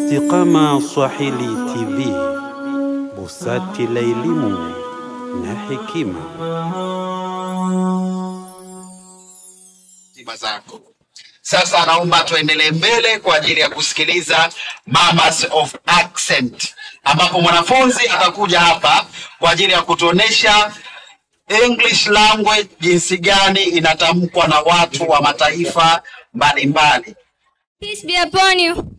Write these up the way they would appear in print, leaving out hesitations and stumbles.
Istiqama Swahili TV, busati la elimu na hekima. Sasa naomba tuendelee mbele kwa ajili ya kusikiliza Mamas of Accent, ambapo mwanafunzi atakuja hapa kwa ajili ya kutuonesha English language jinsi gani inatamkwa na watu wa mataifa mbalimbali. Peace be upon you.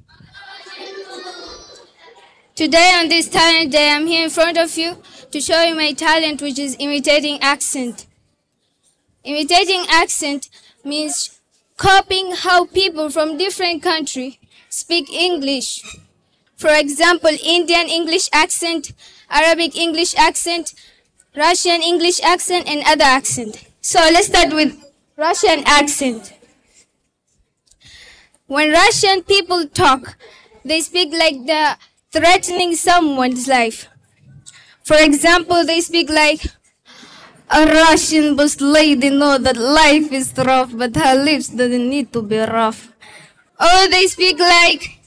Today on this talent day, I'm here in front of you to show you my talent, which is imitating accent. Imitating accent means copying how people from different countries speak English. For example, Indian English accent, Arabic English accent, Russian English accent, and other accent. So let's start with Russian accent. When Russian people talk, they speak like they're threatening someone's life. For example, they speak like, a Russian boss lady know that life is rough, but her lips doesn't need to be rough. Or they speak like,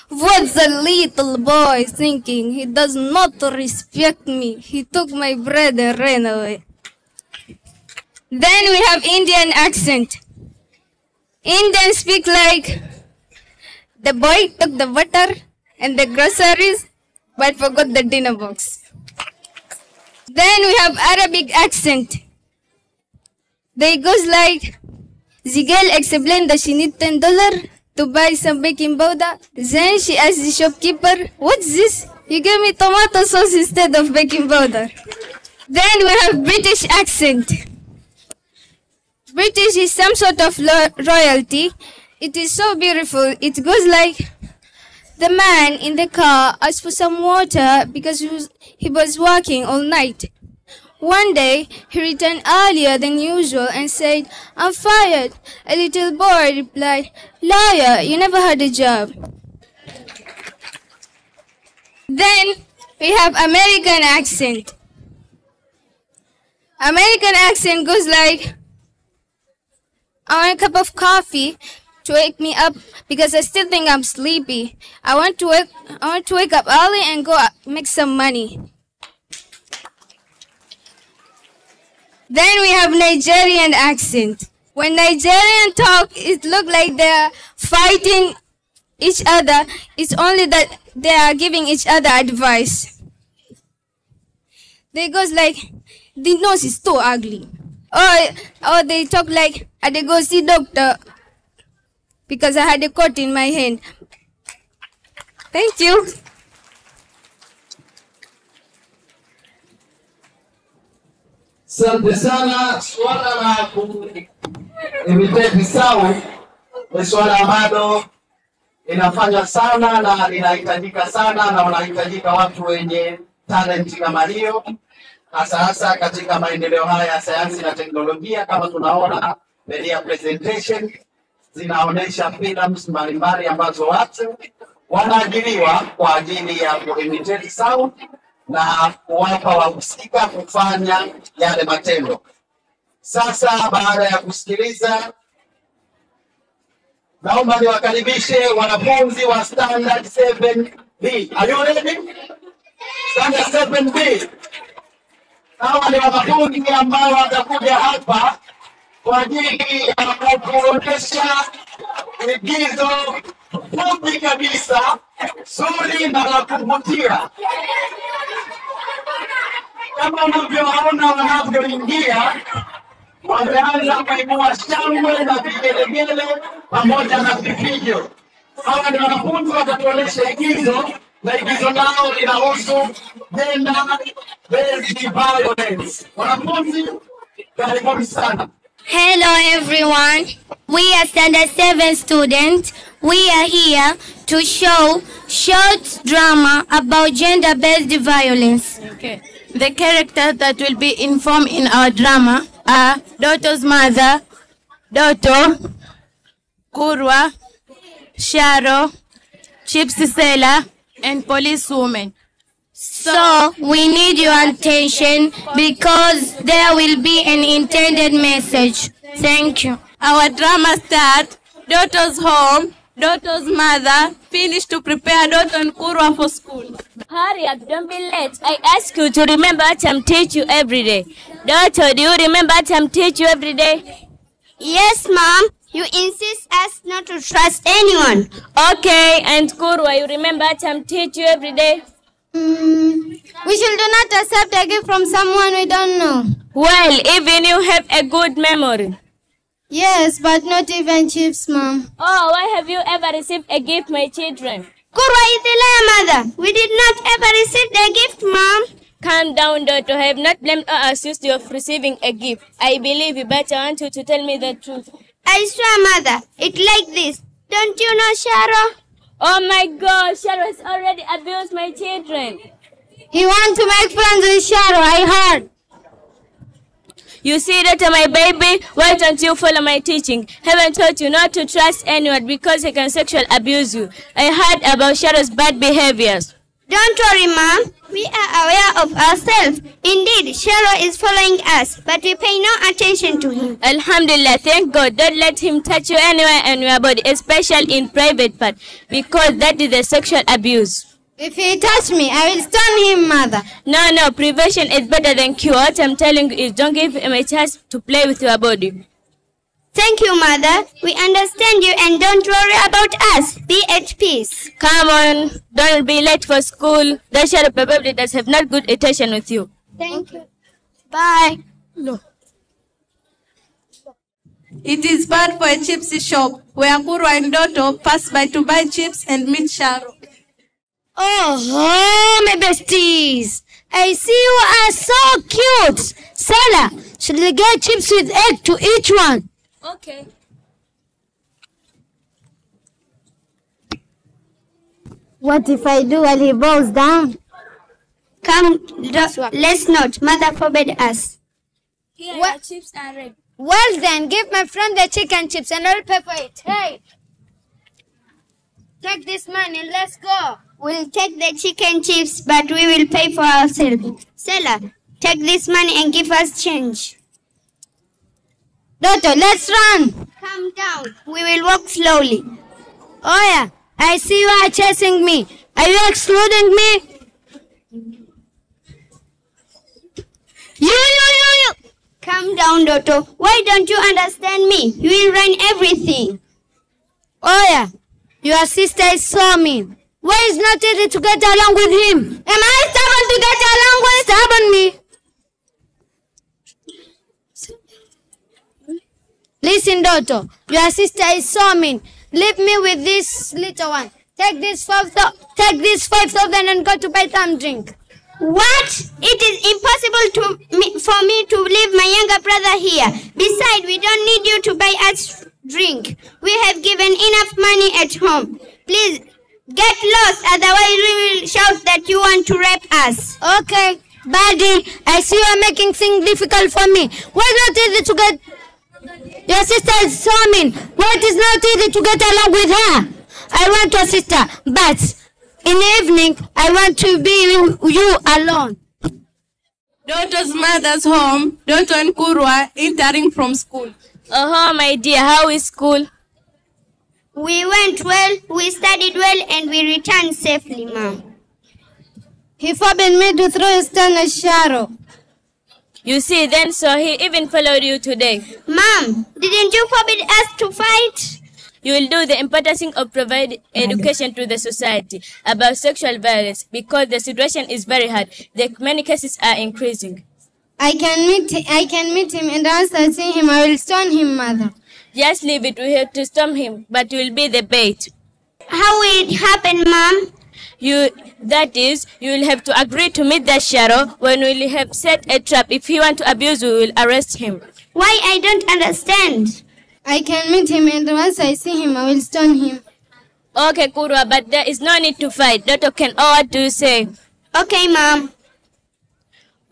what's a little boy thinking? He does not respect me. He took my bread and ran away. Then we have Indian accent. Indians speak like, the boy took the butter and the groceries, but forgot the dinner box. Then we have Arabic accent. They goes like, the girl explained that she need $10 to buy some baking powder. Then she asked the shopkeeper, what's this? You gave me tomato sauce instead of baking powder. Then we have British accent. British is some sort of royalty. It is so beautiful. It goes like, the man in the car asked for some water because he was working all night. One day, he returned earlier than usual and said, I'm fired. A little boy replied, liar, you never had a job. Then, we have American accent. American accent goes like, I want a cup of coffee to wake me up because I still think I'm sleepy. I want to wake up early and go make some money. Then we have Nigerian accent. When Nigerians talk, it looks like they're fighting each other. It's only that they are giving each other advice. They goes like, the nose is too ugly. Or they talk like, I had to go see doctor because I had a cut in my hand. Thank you. Asante sana. Swala la imitate sound ni swala ambalo inafanywa sana na linahitajika sana, na wanahitajika watu wenye talent kama hiyo, hasa katika maendeleo haya ya sayansi na teknolojia. Kama tunaona media presentation zinaonesha films mbalimbali ambazo watu wanaajiriwa kwa ajili ya kuimitate sound na kuwapa wahusika kufanya yale matendo. Sasa baada ya kusikiliza, naomba niwakaribishe wanafunzi wa Standard 7B. Are you ready? Standard 7B. Hawa ni wanafunzi ambao watakuja hapa kwa ajili ya kuonyesha igizo fupi kabisa, zuri na la kuvutia. Kama unavyoona wanavyoingia, wameanza kuibua shangwe na vigelegele pamoja na vifijo. Hawa ni wanafunzi watatuonyesha igizo, na igizo lao linahusu gender-based violence. Wanafunzi, karibuni sana. Hello everyone. We are Standard 7 students. We are here to show short drama about gender-based violence. Okay. The characters that will be informed in our drama are Doto's mother, Doto, Kurwa, Sharo, Chipsy Sela, and policewoman. So we need your attention because there will be an intended message. Thank you. Our drama starts Doto's home Dotto's mother finished to prepare Dotto and Kurwa for school. Hurry up, don't be late. I ask you to remember what I'm teach you every day. Dotto, do you remember what I'm teach you every day? Yes, Mom. You insist us not to trust anyone. Okay, and Kurwa, you remember what I'm teach you every day? We should not accept a gift from someone we don't know. Well, even you have a good memory. Yes, but not even chips, Mom. Oh, why have you ever received a gift, my children? Kurwa is a liar, Mother. We did not ever receive a gift, Mom. Calm down, Dotto. I have not blamed or accused you of receiving a gift. I believe you, but I want you to tell me the truth. I swear, Mother, it's like this. Don't you know Sharo? Oh my God, Sharo has already abused my children. He wants to make friends with Sharo, I heard. You see, Dotto, my baby, why don't you follow my teaching? Heaven taught you not to trust anyone because he can sexually abuse you. I heard about Sharo's bad behaviors. Don't worry, Mom. We are aware of ourselves. Indeed, Sharo is following us, but we pay no attention to him. Alhamdulillah, thank God. Don't let him touch you anywhere in your body, especially in private part, because that is a sexual abuse. If he touch me, I will stun him, Mother. No, prevention is better than cure. What I'm telling you is don't give him a chance to play with your body. Thank you, Mother. We understand you and don't worry about us. Be at peace. Come on, don't be late for school. The Sharo probably does have not good attention with you. Thank you. Bye. No. It is bad for a chips shop where Kurwa and Dotto pass by to buy chips and meet Sharo. Oh, my besties. I see you are so cute. Sarah, should we get chips with egg to each one? Okay. What if I do while he bows down? Come, let's not. Mother forbade us. Here, your chips are ready. Well then, give my friend the chicken chips and I'll pay for it. Hey! Take this money, let's go. We'll take the chicken chips, but we will pay for ourselves. Seller, take this money and give us change. Dotto, let's run. Calm down. We will walk slowly. Oh yeah, I see you are chasing me. Are you excluding me? You. Calm down, Dotto. Why don't you understand me? You will run everything. Oh yeah, your sister is so mean. Why is not easy to get along with him? Am I stubborn to get along with? Stubborn me. Listen, Dotto, your sister is so mean. Leave me with this little one. Take this 5,000 and go to buy some drink. What? It is impossible for me to leave my younger brother here. Besides, we don't need you to buy us drink. We have given enough money at home. Please, get lost, otherwise we will shout that you want to rape us. Okay, Buddy, I see you are making things difficult for me. Why is not easy to get... Your sister is so mean. Why it is not easy to get along with her? I want your sister, but in the evening, I want to be with you alone. Dotto's mother's home, Dotto and Kurwa entering from school. Oh, my dear, how is school? We went well, we studied well, and we returned safely, Mom. He forbade me to throw a stone at Sharo. You see, then so he even followed you today. Mom, didn't you forbid us to fight? You will do the important thing of providing education to the society about sexual violence because the situation is very hard. The many cases are increasing. I can meet him, and once I see him, I will stone him, Mother. Just leave it. We have to stone him, but you will be the bait. How will it happen, Mom? You will have to agree to meet that Sharo when we will have set a trap. If he wants to abuse, we will arrest him. Why? I don't understand. I can meet him, and once I see him, I will stone him. Okay, Kurwa, but there is no need to fight. Dotto can. Oh, what do you say? Okay, Mom.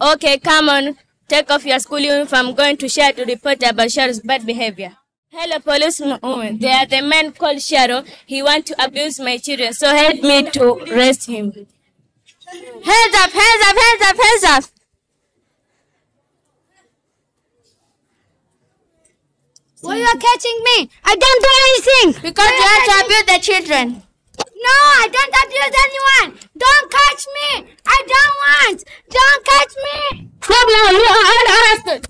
Okay, come on. Take off your school uniform. I'm going to Sharo to report about Sharo's bad behavior. Hello, policeman. They are the man called Sharo. He wants to abuse my children, so help me to arrest him. Hands up, hands up, hands up, hands up. Why you are catching me? I don't do anything. Because you have to abuse the children. No, I don't abuse anyone. Don't catch me. I don't want. Don't catch me. Stop now. You are unarrested.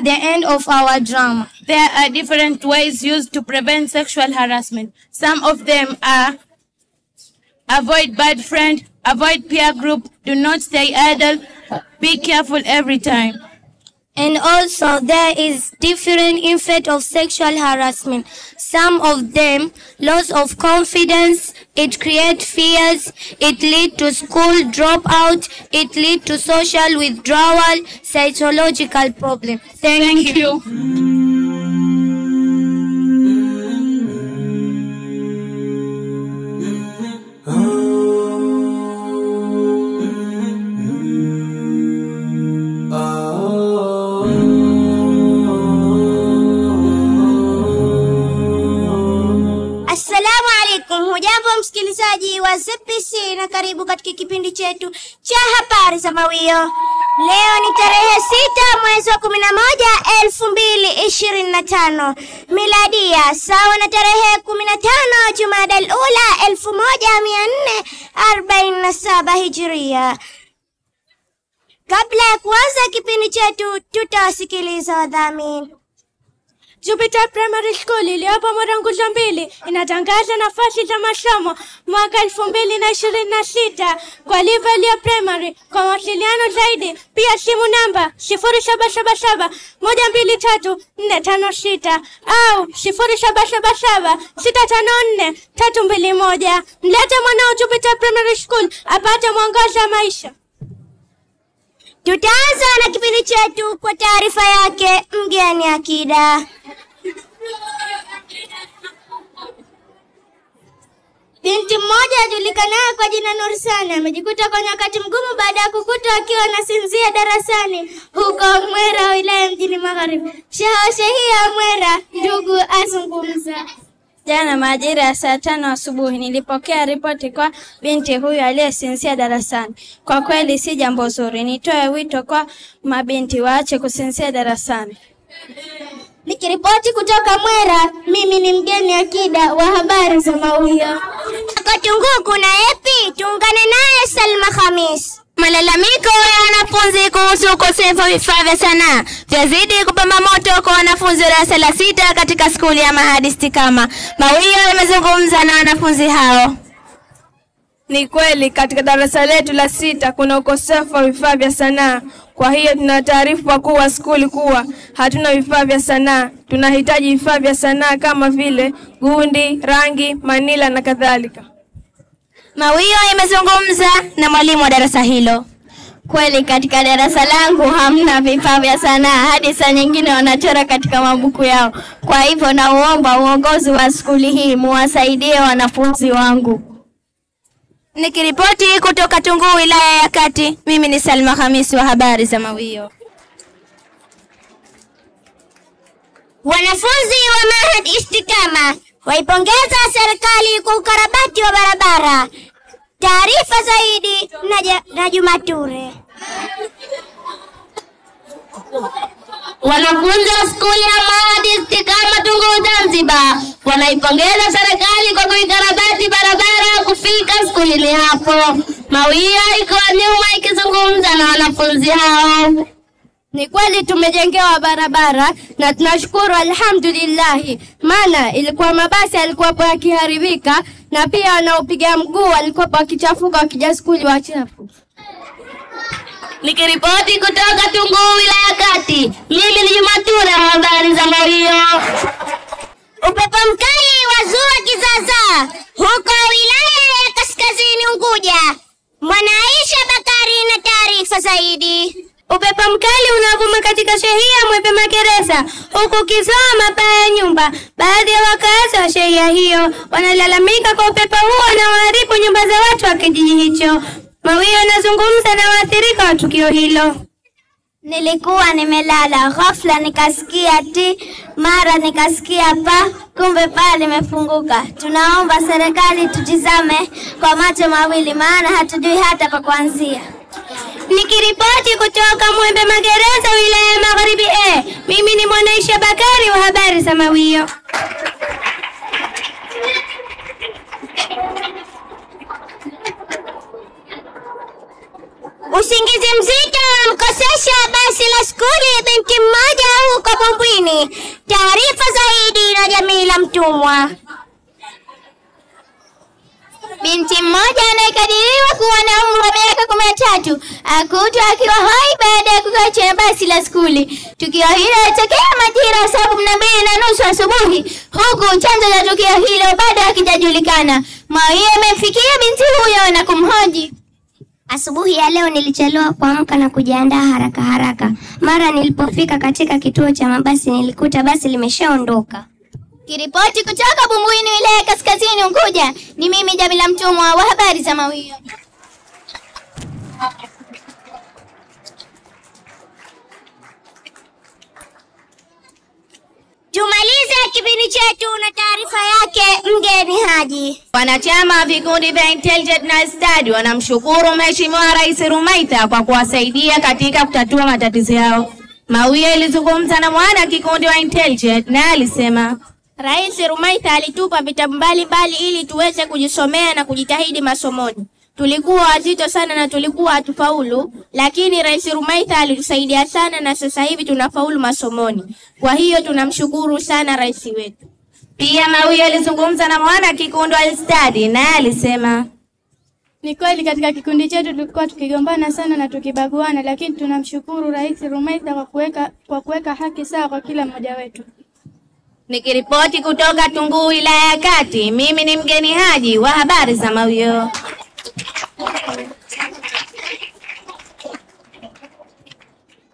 The end of our drama. There are different ways used to prevent sexual harassment. Some of them are: avoid bad friend, avoid peer group, do not stay idle, be careful every time. And also there is different effect of sexual harassment. Some of them: loss of confidence, it creates fears, it leads to school dropout, it leads to social withdrawal, psychological problems. Thank you. Assalamu alaikum. Hujambo msikilizaji wa ZPC na karibu katika kipindi chetu cha habari za Mawio. Leo ni tarehe 6 mwezi wa 11 2025 miladia, sawa na tarehe 15 Jumada al-Ula 1447 Hijria. Kabla ya kuanza kipindi chetu, tutawasikiliza wadhamini. Jupiter Primary School iliyopo Mwaranguzo 2 inatangaza nafasi za masomo mwaka 2026 kwa level ya primary. Kwa mawasiliano zaidi, pia simu namba 0777-123-456 au 0777-654-321. Mlete mwanao Jupiter Primary School apate mwangaza wa maisha. Tutaanza na kipindi chetu kwa taarifa yake mgeni Akida. Binti mmoja ajulikanaye kwa jina Nursana amejikuta kwenye wakati mgumu baada ya kukutwa akiwa anasinzia darasani huko Mwera, wilaya mjini Magharibi. Shehia Mwera, ndugu azungumza. Jana majira ya saa 5 asubuhi nilipokea ripoti kwa binti huyu aliyesinzia darasani. Kwa kweli si jambo zuri. Nitoe wito kwa mabinti waache kusinzia darasani. Nikiripoti kutoka Mwera, mimi ni mgeni Akida wa habari za Mawio. Katunguku na epi, tuungane naye Salma Khamis. Malalamiko ya wanafunzi kuhusu ukosefu wa vifaa vya sanaa vyazidi kupamba moto kwa wanafunzi wa darasa la 6 katika skuli ya Mahadi Istikama. Mawio yamezungumza na wanafunzi hao. Ni kweli katika darasa letu la 6 kuna ukosefu wa vifaa vya sanaa. Kwa hiyo tunataarifu wakuu wa skuli kuwa hatuna vifaa vya sanaa. Tunahitaji vifaa vya sanaa kama vile gundi, rangi, manila na kadhalika. Mawio yamezungumza na mwalimu wa darasa hilo. Kweli katika darasa langu hamna vifaa vya sanaa, hadi saa nyingine wanachora katika mabuku yao. Kwa hivyo naomba uongozi wa skuli hii muwasaidie wanafunzi wangu. Nikiripoti kutoka Tunguu, wilaya ya Kati, mimi ni Salma Khamis wa habari za Mawio. Wanafunzi wa Mahadi Istikama waipongeza serikali kwa ukarabati wa barabara. Taarifa zaidi na Jumature. Wanafunzi wa skuli ya Mahadi Istikama Tunguu, Zanzibar wanaipongeza serikali kwa kuikarabati barabara kufika skulini hapo. Mawio iko nyuma ikizungumza na wanafunzi hao. Ni kweli tumejengewa barabara na tunashukuru alhamdulillah, maana ilikuwa mabasi yalikuwa yakiharibika na pia wanaopiga mguu walikuwa wakichafuka wakija skuli wachafu. Nikiripoti kutoka Tunguu, wilaya Kati, mimi ni Jumature wa habari za Mawio. Upepo mkali wazua kizaza huko wilaya ya Kaskazini Unguja. Mwanaisha Bakari na taarifa zaidi. Upepo mkali unavuma katika shehia Mwepe Magereza, huku ukizoma paa ya nyumba. Baadhi ya wakazi wa shehia hiyo wanalalamika kwa upepo huo na waharibu nyumba za watu wa kijiji hicho. Mawio anazungumza na waathirika wa tukio hilo. Nilikuwa nimelala, ghafla nikasikia mara nikasikia pa, kumbe paa limefunguka. Tunaomba serikali tutizame kwa macho mawili, maana hatujui hata pa kuanzia. Nikiripoti kutoka Mwepe Magereza, wilaya ya Magharibi A, mimi ni Mwanaisha Bakari wa habari za Mawio. Usingizi mzito mkosesha basi la skuli binti mmoja huko Bumbwini. Taarifa zaidi na Jamila Mtumwa. Binti mmoja anayekadiriwa kuwa na umri wa miaka 13 akutwa akiwa hai baada ya kukaa na basi la skuli. Tukio hilo lilitokea majira ya saa 12:30 asubuhi, huku chanzo cha tukio hilo bado hakijajulikana. Mawio imemfikia binti huyo na kumhoji. Asubuhi ya leo nilichelewa kuamka na kujiandaa haraka. Mara nilipofika katika kituo cha mabasi nilikuta basi limeshaondoka. Kiripoti kutoka Bumbwini, wilaya ya Kaskazini Unguja, ni mimi Jamila Mtumwa wa habari za Mawio. Tumalize kipindi chetu na taarifa yake mgeni Haji. Wanachama wa vikundi vya Intelligent na Study wanamshukuru Mheshimiwa Rais Rumaitha kwa kuwasaidia katika kutatua matatizo yao. Mawio ilizungumza na mwana kikundi wa Intelligent na alisema Rais Rumaitha alitupa vitabu mbalimbali ili tuweze kujisomea na kujitahidi masomoni. Tulikuwa wazito sana na tulikuwa hatufaulu, lakini Rais Rumaitha alitusaidia sana na sasa hivi tunafaulu masomoni. Kwa hiyo tunamshukuru sana rais wetu. Pia Mawio alizungumza na mwana kikundi wa Study na alisema ni kweli katika kikundi chetu tulikuwa tukigombana sana na tukibaguana, lakini tunamshukuru Rais Rumaitha kwa kuweka haki sawa kwa kila mmoja wetu. Nikiripoti kutoka Tunguu, wilaya ya Kati, mimi ni mgeni Haji wa habari za Mawio.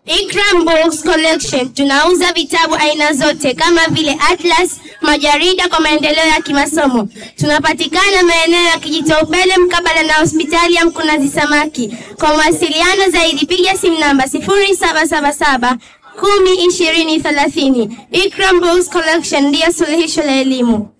Ikram Books Collection tunauza vitabu aina zote kama vile atlas, majarida kwa maendeleo ya kimasomo. Tunapatikana maeneo ya Kijitobele mkabala na hospitali ya Mkunazi Samaki. Kwa mawasiliano zaidi piga simu namba 0777 10 20 30. Ikram Books Collection ndiyo suluhisho la elimu.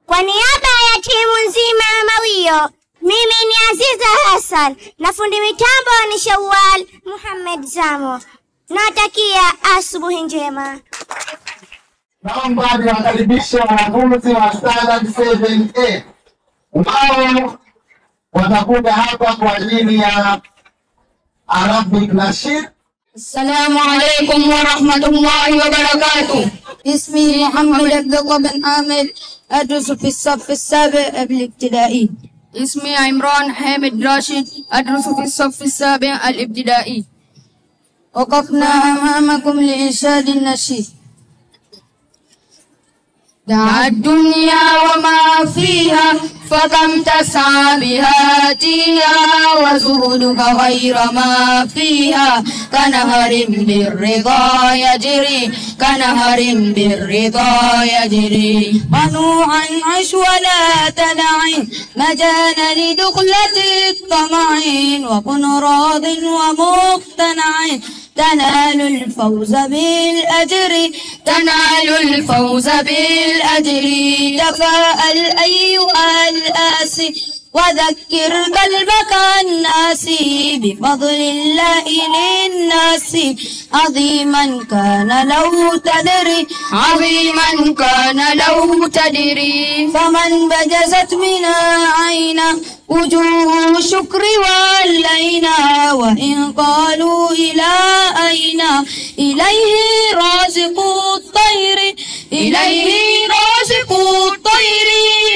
Kwa niaba ya timu nzima ya Mawio, mimi ni Aziza Hassan na fundi mitambo ni Shawal Muhammad Zamo. Natakia asubuhi njema. Naomba niwakaribishe wanafunzi wa standard 7A ambao watakuja hapa kwa ajili ya Arabic Nashid. السلام عليكم ورحمة الله وبركاته. اسمي محمد عبد الله بن عامر، أدرس في الصف السابع الابتدائي. اسمي عمران حامد راشد، أدرس في الصف السابع الابتدائي. وقفنا أمامكم لإنشاد النشيد. دع الدنيا وما فيها فكم تسعى بهاتيها، وزهدك غير ما فيها كنهر بالرضا يجري، كنهر بالرضا يجري. منوعا عش ولا تنعي مجال لدخلة الطمع، وكن راض ومقتنع تنال الفوز بالأجر، تنال الفوز بالأجر. تفاءل أيها الآسي وذكر قلبك الناس بفضل الله للناس. عظيما كان لو تدري، عظيما كان لو تدري. فمن بجزت منا عينا وجوه الشكر واللينا، وإن قالوا إلى أين إليه رازق الطير، إليه رازق الطير.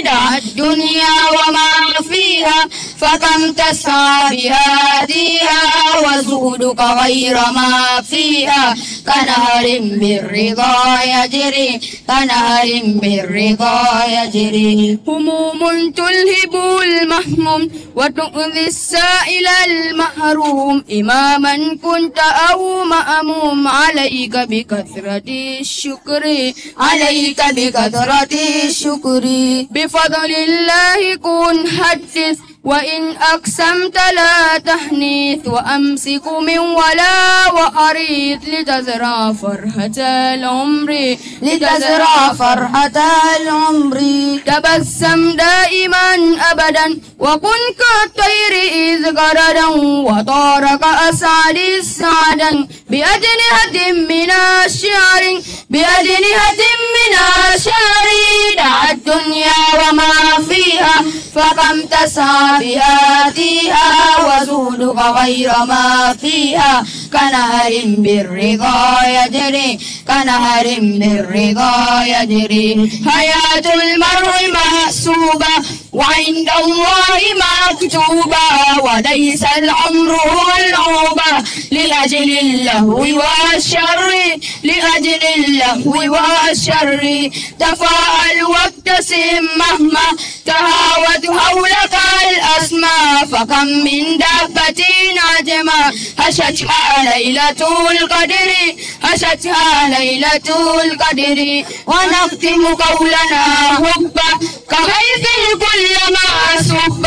دع الدنيا وما فيها فكم تسعى بهاديها وزهدك غير ما فيها كنهر بالرضا يجري كنهر بالرضا يجري هموم تلهب المهموم وتؤذي السائل المحروم إماما كنت أو مأموم عليك بكثرة الشكر عليك بكثرة الشكر بفضل الله كن حدث وإن أقسمت لا تحنث وأمسك من ولا وأريد لتزرع فرحة العمر لتزرع فرحة العمر تبسم دائما أبدا وكن كالطير إذ غردا وطارك أسعد السعدا بأجنحة من الشعر بأجنحة من الشعر دع الدنيا وما فيها فكم تسعى بآتيها وزهدك غير ما فيها كنهر بالرضا يجري كنهر بالرضا يجري حياة المرء محسوبة وعند الله مكتوبة وليس العمر والعوبة لأجل اللهو والشر لأجل اللهو والشر تفاءل وابتسم مهما تهاوت حولك الأسماء فكم من دابة نجمة هشتها ليلة القدر هشتها ليلة القدر ونختم قولنا حبا كغيث كلما سب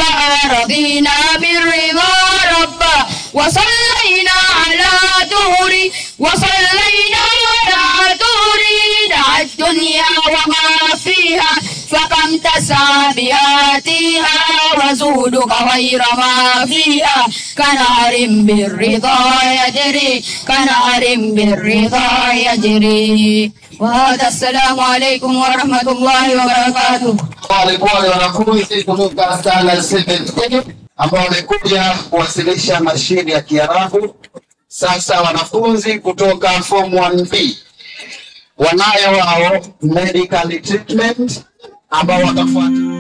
رضينا بالرضا ربا وصلينا على طهري وصلينا على طهري دع الدنيا وما فيها فكم تسعى بآتيها وزهدك غير ما فيها كنهر بالرضا يجري كنهر بالرضا يجري وهذا السلام عليكم ورحمة الله وبركاته. Walikuwa wanafunzi kutoka Standard 7 ambao wamekuja kuwasilisha mashine ya Kiarabu. Sasa wanafunzi kutoka Form 1B wanayo wao medical treatment ambao watafuata.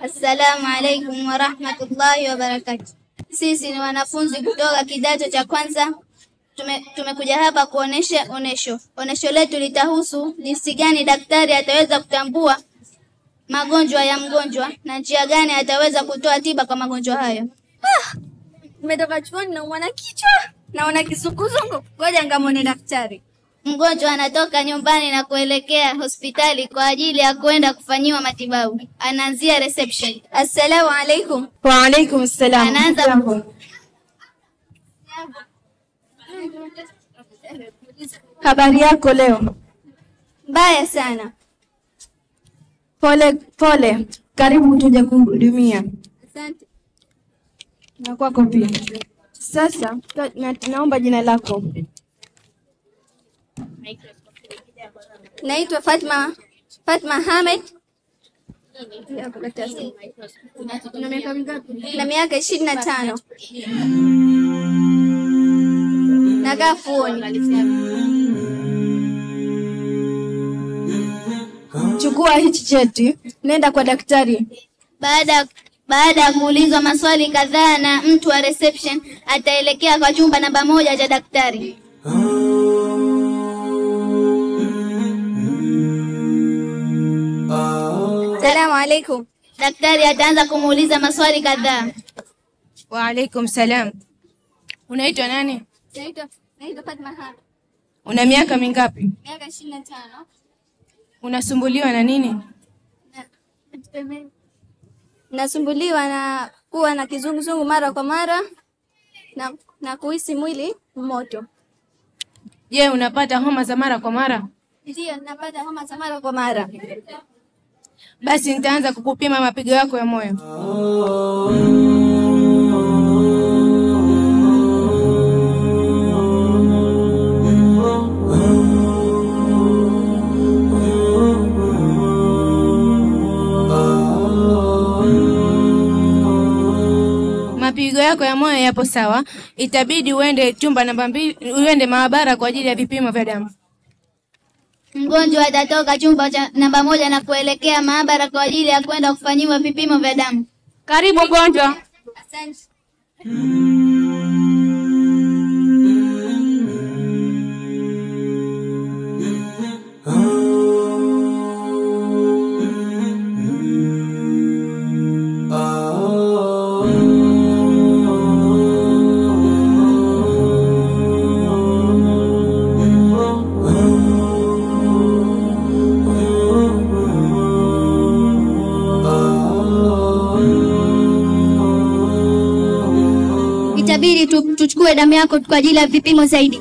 Assalamu alaikum wa rahmatullahi wa barakatuh. Sisi ni wanafunzi kutoka kidato cha kwanza. Tumekuja hapa kuonesha onesho. Onesho letu litahusu jinsi gani daktari ataweza kutambua magonjwa ya mgonjwa na njia gani ataweza kutoa tiba kwa magonjwa hayo. Nimetoka chuoni na mwana kichwa, naona kisukuzungu. Ngoja ngamwone daktari. Mgonjwa anatoka nyumbani na kuelekea hospitali kwa ajili ya kwenda kufanyiwa matibabu. Anaanzia reception. Assalamu alaikum. Wa alaikum assalam. Anaanza habari yako leo? Mbaya sana. Pole. Karibu tuje kuhudumia. Asante. Na kwako pia. Sasa naomba jina lako. Naitwa Fatma Hamed. Na miaka 25. Nakaa Fuoni. Chukua hichi cheti, nenda kwa daktari. Baada ya kuulizwa maswali kadhaa na mtu wa reception, ataelekea kwa chumba namba 1 cha daktari. Assalamu alaikum. Daktari ataanza kumuuliza maswali kadhaa. Wa alaikum salam. Unaitwa nani? Naitwa Fatma Khan. Una miaka mingapi? Miaka 25. Unasumbuliwa na nini? Nasumbuliwa na kuwa na kizunguzungu mara kwa mara na kuhisi mwili moto. Je, unapata homa za mara kwa mara? Ndio, napata homa za mara kwa mara. Basi nitaanza kukupima mapigo yako ya moyo. Mapigo yako ya moyo yapo sawa. Itabidi uende chumba namba 2, uende maabara kwa ajili ya vipimo vya damu. Mgonjwa atatoka chumba cha namba 1 na kuelekea maabara kwa ajili ya kwenda kufanyiwa vipimo vya damu. Karibu mgonjwa. Asante. Itabidi tuchukue damu yako kwa ajili ya vipimo zaidi.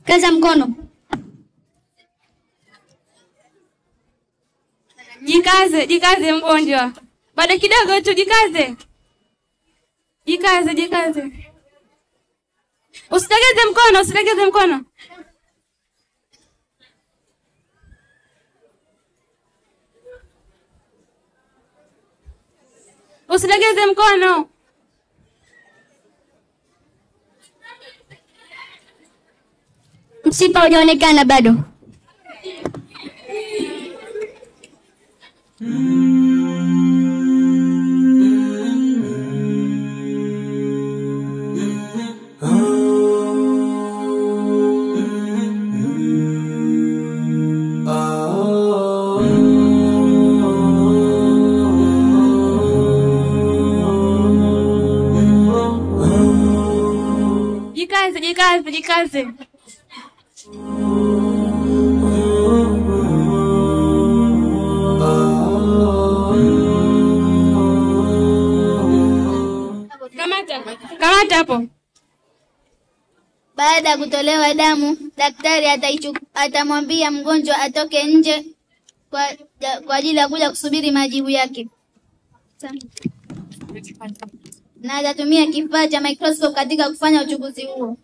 Kaza mkono. Jikaze mgonjwa. Bado kidogo tu, jikaze. Usilegeze mkono. Usilegeze mkono. Mshipa hujaonekana bado. Jikaze. Kamata hapo. Baada ya kutolewa damu, daktari atamwambia mgonjwa atoke nje kwa ajili ya kuja kusubiri majibu yake. Na atatumia kifaa cha microscope katika kufanya uchunguzi huo.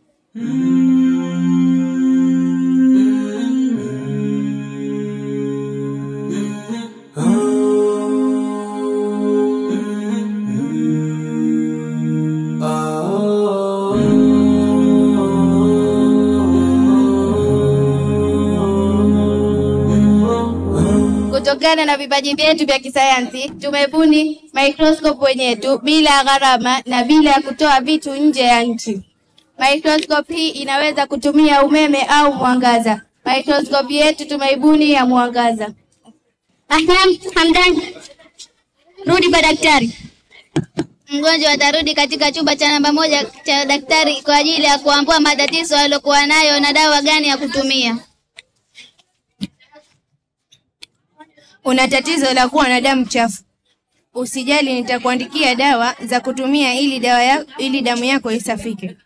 Kutokana na vipaji vyetu vya kisayansi, tumebuni microscope wenyewe bila gharama na bila ya kutoa vitu nje ya nchi. Microscope hii inaweza kutumia umeme au mwangaza. Microscope yetu tumeibuni ya mwangaza. Ahlan, hamdan. Rudi kwa daktari. Mgonjwa atarudi katika chumba cha namba 1 cha daktari kwa ajili ya kuambua matatizo aliyokuwa nayo na dawa gani ya kutumia. Una tatizo la kuwa na damu chafu. Usijali, nitakuandikia dawa za kutumia ili damu yako isafike.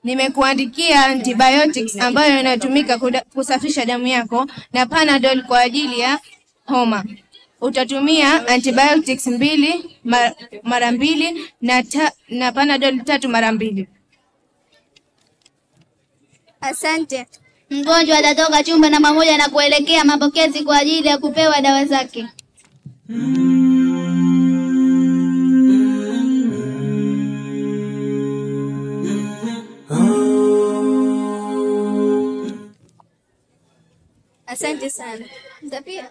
Nimekuandikia antibiotics ambayo inatumika kusafisha damu yako na Panadol kwa ajili ya homa. Utatumia antibiotics 2 mara 2 na Panadol 3 mara 2. Asante. Mgonjwa atatoka chumba namba 1 na kuelekea mapokezi kwa ajili ya kupewa dawa zake. Asante sana. Pia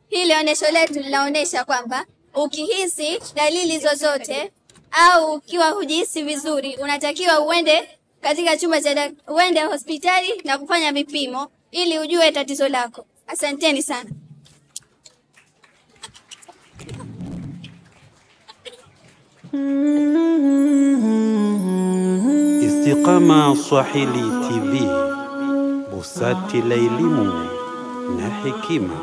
hili onyesho letu linaonyesha kwamba ukihisi dalili zozote au ukiwa hujihisi vizuri, unatakiwa uende katika chumba cha uende hospitali na kufanya vipimo ili ujue tatizo lako. Asanteni sana. Istiqama Swahili TV, busati la elimu na hekima.